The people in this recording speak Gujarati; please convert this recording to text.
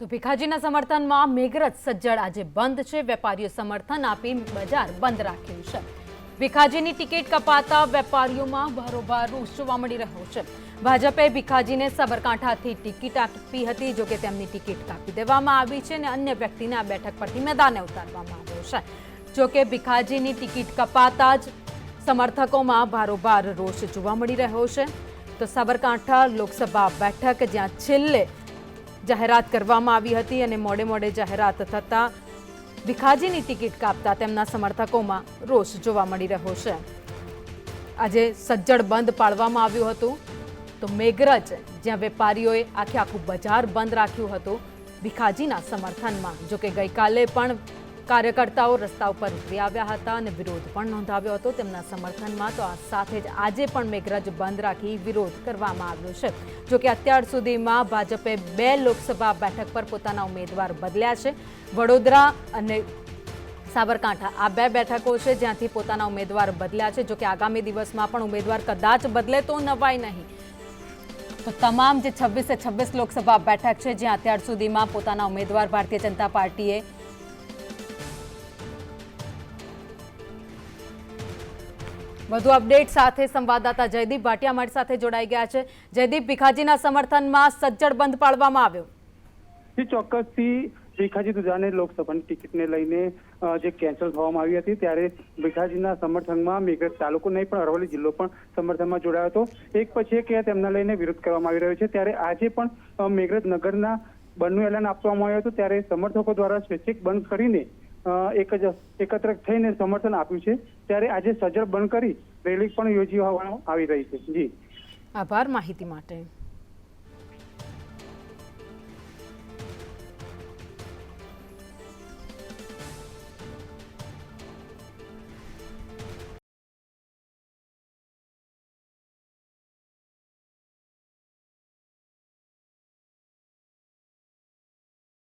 તો ભીખાજીના સમર્થનમાં મેઘરજ સજ્જડ આજે બંધ છે। વેપારીઓ સમર્થન આપી બજાર બંધ રાખ્યું છે। ભીખાજીની ટિકિટ કપાતા વેપારીઓમાં ભારોભાર રોષ જોવા મળી રહ્યો છે। ભાજપે ભીખાજીને સાબરકાંઠાથી ટિકિટ આપી હતી, જો કે તેમની ટિકિટ કાપી દેવામાં આવી છે અને અન્ય વ્યક્તિને આ બેઠક પરથી મેદાને ઉતારવામાં આવ્યો છે। જો કે ભીખાજીની ટિકિટ કપાતા જ સમર્થકોમાં ભારોભાર રોષ જોવા મળી રહ્યો છે। તો સાબરકાંઠા લોકસભા બેઠક જ્યાં છેલ્લે જાહેરાત કરવામાં આવી હતી અને મોડે મોડે જાહેરાત થતા ભીખાજીની ટિકિટ કાપતા તેમના સમર્થકોમાં રોષ જોવા મળી રહ્યો છે। આજે સજ્જડ બંધ પાડવામાં આવ્યું હતું। તો મેઘરજ જ્યાં વેપારીઓએ આખું બજાર બંધ રાખ્યું હતું ભીખાજીના સમર્થનમાં। જો કે ગઈકાલે પણ કાર્યકર્તાઓ રસ્તા ઉપર ઉતરી આવ્યા હતા અને વિરોધ પણ નોંધાવ્યો હતો તેમના સમર્થનમાં। તો આ સાથે જ આજે પણ મેઘરજ બંધ રાખી વિરોધ કરવામાં આવ્યો છે। જો કે અત્યાર સુધીમાં ભાજપે 2 લોકસભા બેઠક પર પોતાના ઉમેદવાર બદલ્યા છે। વડોદરા અને સાબરકાંઠા આ 2 બેઠકો છે જ્યાંથી પોતાના ઉમેદવાર બદલ્યા છે। જો કે આગામી દિવસમાં પણ ઉમેદવાર કદાચ બદલે તો નવાઈ નહીં। તો તમામ જે 26 લોકસભા બેઠક છે જ્યાં અત્યાર સુધીમાં પોતાના ઉમેદવાર ભારતીય જનતા પાર્ટીએ વધુ અપડેટ સાથે સંવાદદાતા જયદીપ ભાટિયા અમારી સાથે જોડાઈ ગયા છે। જયદીપ, ભીખાજીના સમર્થનમાં સજ્જડ બંધ પાડવામાં આવ્યો। ચોક્કસથી ભીખાજી દુજાને લોકસભાની ટિકિટને લઈને જે કેન્સલ થવામાં આવી હતી ત્યારે ભીખાજીના સમર્થનમાં મેઘરજ તાલુકો નહીં પણ અરવલ્લી જિલ્લો પણ સમર્થનમાં જોડાયો હતો। એક પછી એક તેમને લઈને વિરોધ કરવામાં આવી રહ્યો છે। ત્યારે આજે પણ મેઘરજ નગરના બંધનું એલાન આપવામાં આવ્યું હતું ત્યારે સમર્થકો દ્વારા સ્વૈચ્છિક બંધ કરીને એકત્ર થઈને સમર્થન આપ્યું છે। ત્યારે આજે સજ્જડ બંધ કરી રેલી પણ યોજી આવી રહી છે। જી, આભાર માહિતી માટે।